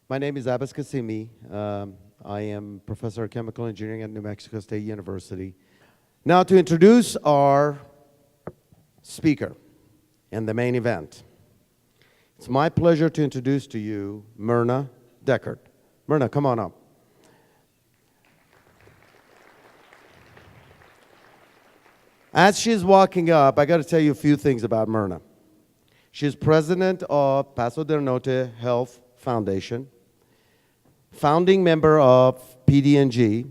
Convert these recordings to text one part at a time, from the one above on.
My name is Abbas Qasimi. I am professor of chemical engineering at New Mexico State University. Now to introduce our speaker and the main event. It's my pleasure to introduce to you Myrna Deckard. Myrna, come on up. As she's walking up, I got to tell you a few things about Myrna. She's president of Paso del Norte Health Foundation, founding member of PD&G,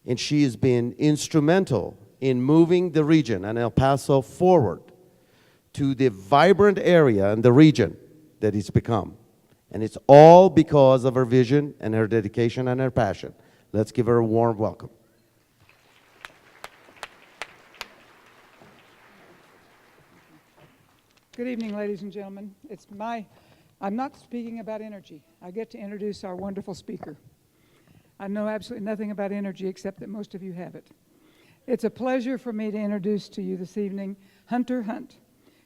and she has been instrumental in moving the region and El Paso forward to the vibrant area in the region that it's become. And it's all because of her vision and her dedication and her passion. Let's give her a warm welcome. Good evening, ladies and gentlemen. I'm not speaking about energy. I get to introduce our wonderful speaker. I know absolutely nothing about energy except that most of you have it. It's a pleasure for me to introduce to you this evening Hunter Hunt,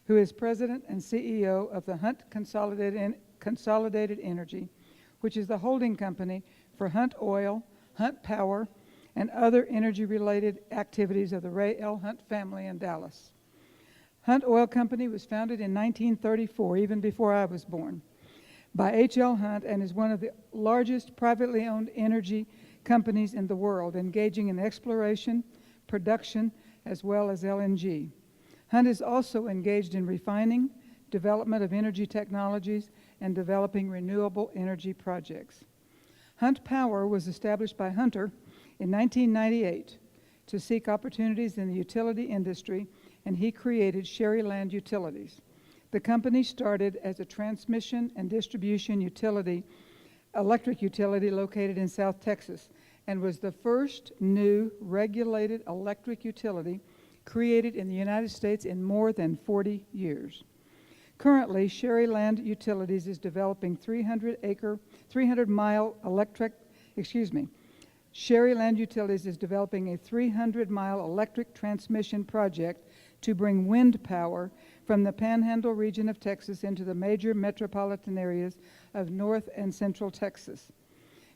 who is President and CEO of the Hunt Consolidated Energy, which is the holding company for Hunt Oil, Hunt Power, and other energy-related activities of the Ray L. Hunt family in Dallas. Hunt Oil Company was founded in 1934, even before I was born, by H.L. Hunt, and is one of the largest privately owned energy companies in the world, engaging in exploration, production, as well as LNG. Hunt is also engaged in refining, development of energy technologies, and developing renewable energy projects. Hunt Power was established by Hunter in 1998 to seek opportunities in the utility industry, and he created Sherryland Utilities. The company started as a transmission and distribution utility, electric utility located in South Texas, and was the first new regulated electric utility created in the United States in more than 40 years. Currently, Sherryland Utilities is developing Sherryland Utilities is developing a 300-mile electric transmission project to bring wind power from the Panhandle region of Texas into the major metropolitan areas of North and Central Texas.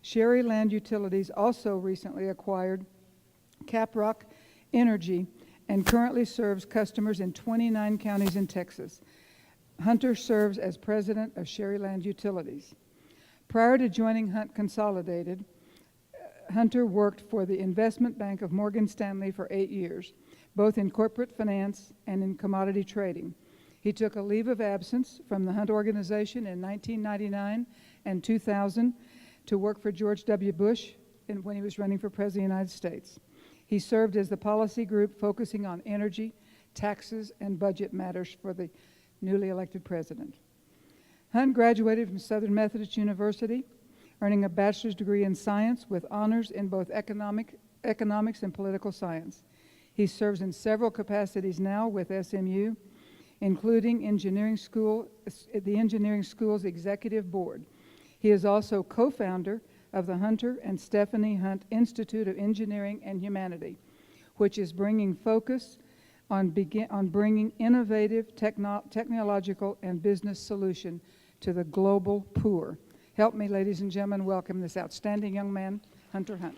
Sherryland Utilities also recently acquired Caprock Energy and currently serves customers in 29 counties in Texas. Hunter serves as president of Sherryland Utilities. Prior to joining Hunt Consolidated, Hunter worked for the investment bank of Morgan Stanley for 8 years, both in corporate finance and in commodity trading. He took a leave of absence from the Hunt organization in 1999 and 2000 to work for George W. Bush when he was running for President of the United States. He served as the policy group focusing on energy, taxes, and budget matters for the newly elected president. Hunt graduated from Southern Methodist University, earning a bachelor's degree in science with honors in both economics and political science. He serves in several capacities now with SMU, including the Engineering School's Executive Board. He is also co-founder of the Hunter and Stephanie Hunt Institute of Engineering and Humanity, which is bringing focus on bringing innovative technological and business solution to the global poor. Help me, ladies and gentlemen, welcome this outstanding young man, Hunter Hunt.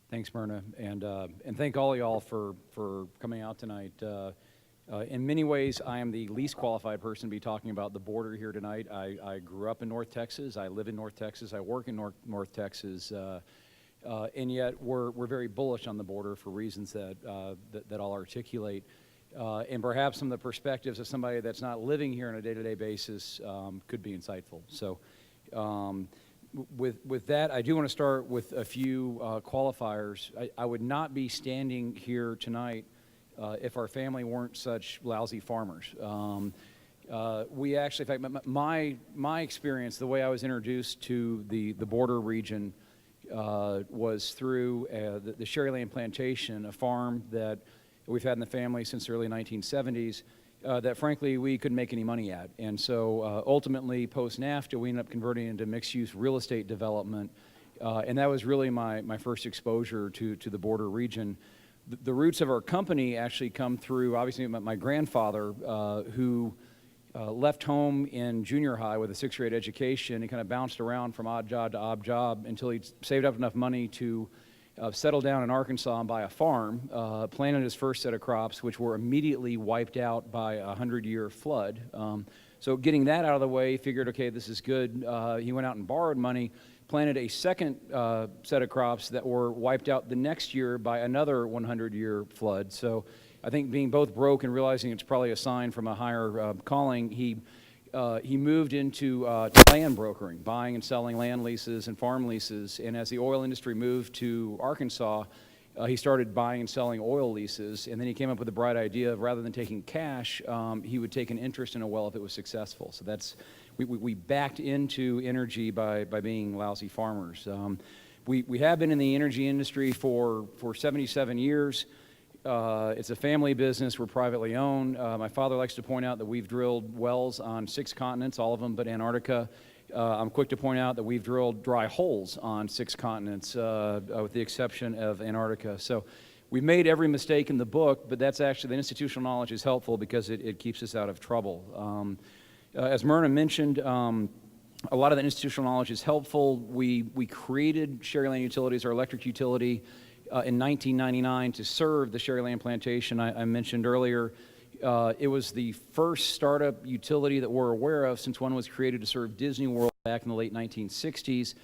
Thanks, Myrna, and thank all y'all for coming out tonight. In many ways, I am the least qualified person to be talking about the border here tonight. I grew up in North Texas. I live in North Texas. I work in North Texas, and yet we're very bullish on the border for reasons that I'll articulate. And perhaps some of the perspectives of somebody that's not living here on a day-to-day basis could be insightful. So. With that, I do want to start with a few qualifiers. I would not be standing here tonight if our family weren't such lousy farmers. We actually, in fact, my experience, the way I was introduced to the border region was through the Sherryland Plantation, a farm that we've had in the family since the early 1970s. that frankly we couldn't make any money at. And so ultimately, post-NAFTA, we ended up converting into mixed-use real estate development. And that was really my first exposure to the border region. The roots of our company actually come through, obviously, my grandfather, who left home in junior high with a 6th grade education and kind of bounced around from odd job to odd job until he saved up enough money to settle down in Arkansas and buy a farm, planted his first set of crops, which were immediately wiped out by a 100-year flood. So getting that out of the way, he figured, okay, this is good. He went out and borrowed money, planted a second set of crops that were wiped out the next year by another 100-year flood. So I think being both broke and realizing it's probably a sign from a higher calling, he moved into land brokering, buying and selling land leases and farm leases. And as the oil industry moved to Arkansas, he started buying and selling oil leases. And then he came up with the bright idea of, rather than taking cash, he would take an interest in a well if it was successful. So that's, we backed into energy by being lousy farmers. We have been in the energy industry for 77 years. It's a family business. We're privately owned. My father likes to point out that we've drilled wells on 6 continents, all of them but Antarctica. I'm quick to point out that we've drilled dry holes on 6 continents, with the exception of Antarctica. So we've made every mistake in the book, but that's actually, the institutional knowledge is helpful because it keeps us out of trouble. As Myrna mentioned, a lot of the institutional knowledge is helpful. We created Sharyland Utilities, our electric utility, in 1999 to serve the Sharyland plantation I mentioned earlier. It was the first startup utility that we're aware of since one was created to serve Disney World back in the late 1960s.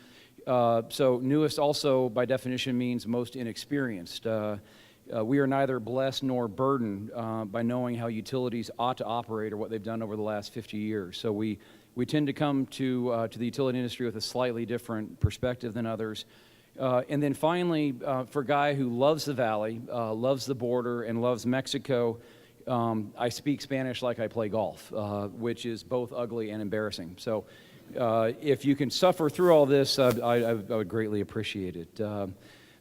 So newest also, by definition, means most inexperienced. We are neither blessed nor burdened by knowing how utilities ought to operate or what they've done over the last 50 years. So we tend to come to the utility industry with a slightly different perspective than others. And then finally, for a guy who loves the valley, loves the border, and loves Mexico, I speak Spanish like I play golf, which is both ugly and embarrassing. So if you can suffer through all this, I would greatly appreciate it.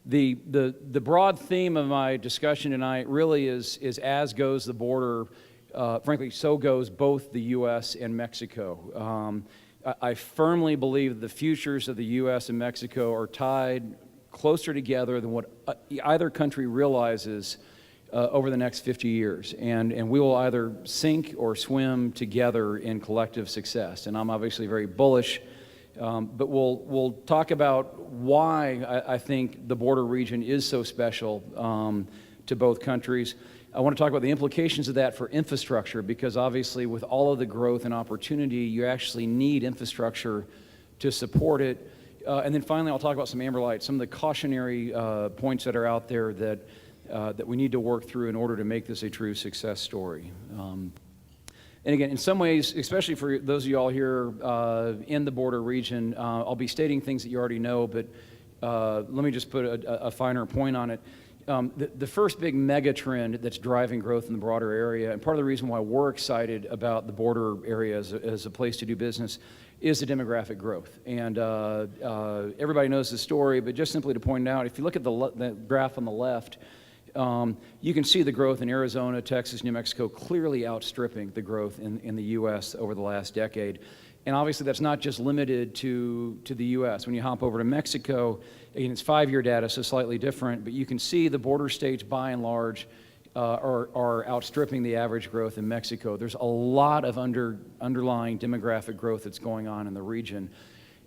The broad theme of my discussion tonight really is as goes the border, frankly, so goes both the U.S. and Mexico. I firmly believe the futures of the U.S. and Mexico are tied closer together than what either country realizes over the next 50 years. And we will either sink or swim together in collective success. And I'm obviously very bullish, but we'll talk about why I think the border region is so special to both countries. I want to talk about the implications of that for infrastructure, because obviously with all of the growth and opportunity, you actually need infrastructure to support it. And then finally, I'll talk about some amber lights, some of the cautionary points that are out there that we need to work through in order to make this a true success story. And again, in some ways, especially for those of you all here in the border region, I'll be stating things that you already know, but let me just put a finer point on it. The first big mega trend that's driving growth in the broader area, and part of the reason why we're excited about the border area as a place to do business, is the demographic growth. And everybody knows the story, but just simply to point out, if you look at the graph on the left, you can see the growth in Arizona, Texas, New Mexico clearly outstripping the growth in the U.S. over the last decade. And obviously that's not just limited to the U.S. When you hop over to Mexico, again, it's 5-year data, so slightly different, but you can see the border states by and large are outstripping the average growth in Mexico. There's a lot of underlying demographic growth that's going on in the region.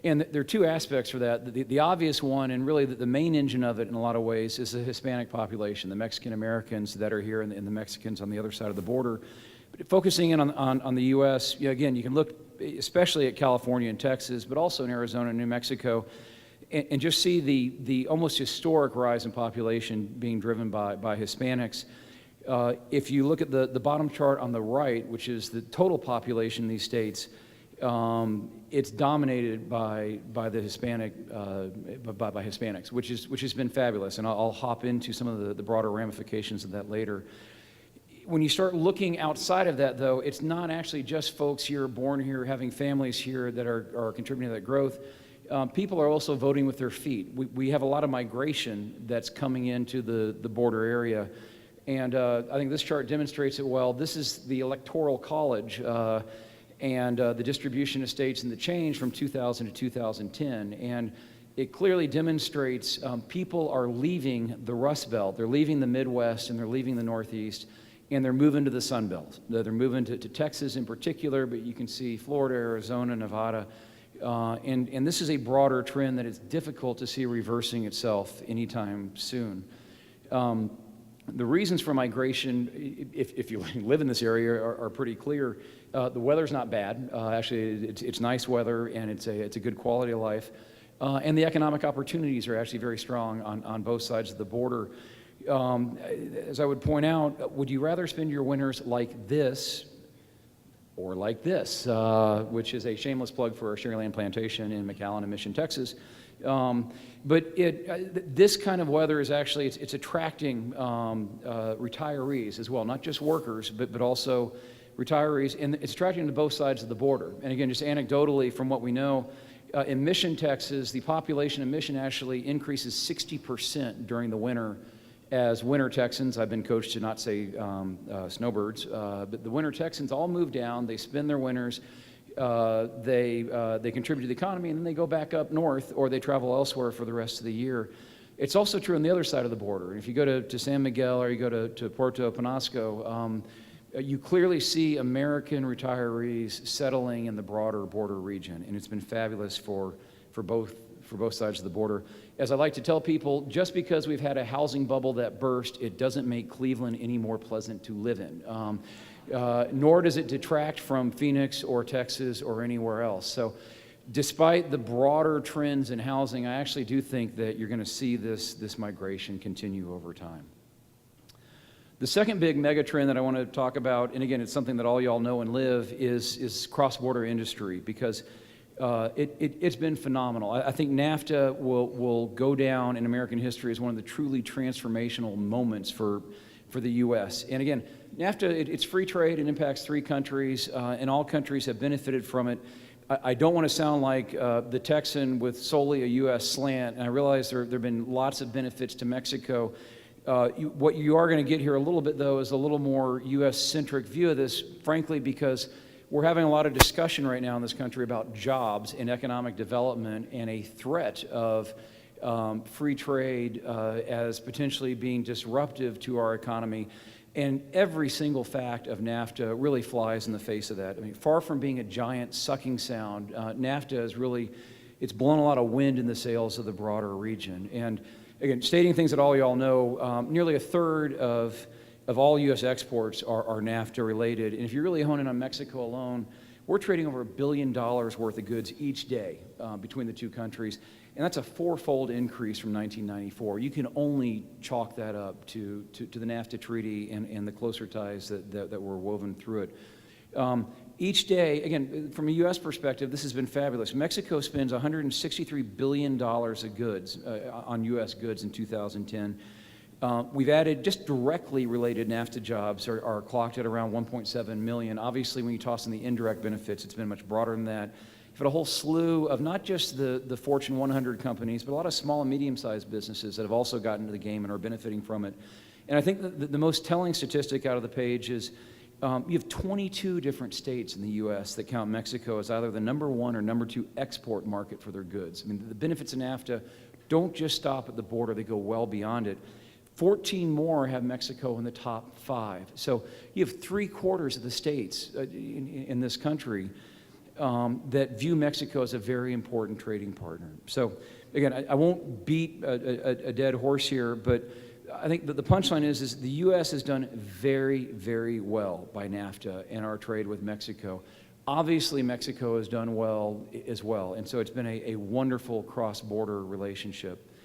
And there are 2 aspects for that. The obvious one, and really the main engine of it in a lot of ways, is the Hispanic population, the Mexican Americans that are here and the Mexicans on the other side of the border. But focusing in on the U.S., again, you can look especially at California and Texas, but also in Arizona and New Mexico, and just see the almost historic rise in population being driven by Hispanics. If you look at the bottom chart on the right, which is the total population in these states, it's dominated by the Hispanic by Hispanics, which has been fabulous, and I'll hop into some of the broader ramifications of that later. When you start looking outside of that, though, it's not actually just folks here, born here, having families here that are contributing to that growth. People are also voting with their feet. We have a lot of migration that's coming into the border area. And I think this chart demonstrates it well. This is the Electoral College and the distribution of states and the change from 2000 to 2010. And it clearly demonstrates people are leaving the Rust Belt. They're leaving the Midwest and they're leaving the Northeast, and they're moving to the Sun Belt. They're moving to Texas in particular, but you can see Florida, Arizona, Nevada. And this is a broader trend that it's difficult to see reversing itself anytime soon. The reasons for migration, if you live in this area, are pretty clear. The weather's not bad. Actually, it's nice weather, and it's a good quality of life. And the economic opportunities are actually very strong on both sides of the border. As I would point out, would you rather spend your winters like this or like this, which is a shameless plug for our Sherryland plantation in McAllen and Mission, Texas. But this kind of weather is actually, it's attracting retirees as well, not just workers, but also retirees, and it's attracting to both sides of the border. And again, just anecdotally from what we know, in Mission, Texas, the population of Mission actually increases 60% during the winter. As winter Texans, I've been coached to not say snowbirds, but the winter Texans all move down, they spend their winters, they contribute to the economy, and then they go back up north, or they travel elsewhere for the rest of the year. It's also true on the other side of the border. If you go to San Miguel or you go to Puerto Penasco, you clearly see American retirees settling in the broader border region, and it's been fabulous for both sides of the border. As I like to tell people, just because we've had a housing bubble that burst, it doesn't make Cleveland any more pleasant to live in. Nor does it detract from Phoenix or Texas or anywhere else. So despite the broader trends in housing, I actually do think that you're going to see this migration continue over time. The second big mega trend that I want to talk about, and again, it's something that all y'all know and live, is cross-border industry, because it's been phenomenal. I think NAFTA will go down in American history as one of the truly transformational moments for the U.S. And again, NAFTA, it's free trade, it impacts 3 countries, and all countries have benefited from it. I don't want to sound like the Texan with solely a U.S. slant, and I realize there have been lots of benefits to Mexico. What you are going to get here a little bit, though, is a little more U.S.-centric view of this, frankly, because we're having a lot of discussion right now in this country about jobs and economic development and a threat of free trade as potentially being disruptive to our economy. And every single fact of NAFTA really flies in the face of that. I mean, far from being a giant sucking sound, NAFTA is really, it's blown a lot of wind in the sails of the broader region. And again, stating things that all y'all know, nearly a third of all U.S. exports are NAFTA related. And if you really hone in on Mexico alone, we're trading over $1 billion worth of goods each day between the 2 countries. And that's a 4-fold increase from 1994. You can only chalk that up to the NAFTA treaty and the closer ties that were woven through it. Each day, again, from a U.S. perspective, this has been fabulous. Mexico spends $163 billion of goods on U.S. goods in 2010. We've added, just directly related NAFTA jobs are clocked at around 1.7 million. Obviously, when you toss in the indirect benefits, it's been much broader than that. You've had a whole slew of not just the Fortune 100 companies, but a lot of small and medium-sized businesses that have also gotten into the game and are benefiting from it. And I think the most telling statistic out of the page is you have 22 different states in the U.S. that count Mexico as either the number 1 or number 2 export market for their goods. I mean, the benefits of NAFTA don't just stop at the border, they go well beyond it. 14 more have Mexico in the top 5. So you have 3/4 of the states in this country that view Mexico as a very important trading partner. So again, I won't beat a dead horse here, but I think that the punchline is the U.S. has done very, very well by NAFTA and our trade with Mexico. Obviously, Mexico has done well as well, and so it's been a wonderful cross-border relationship.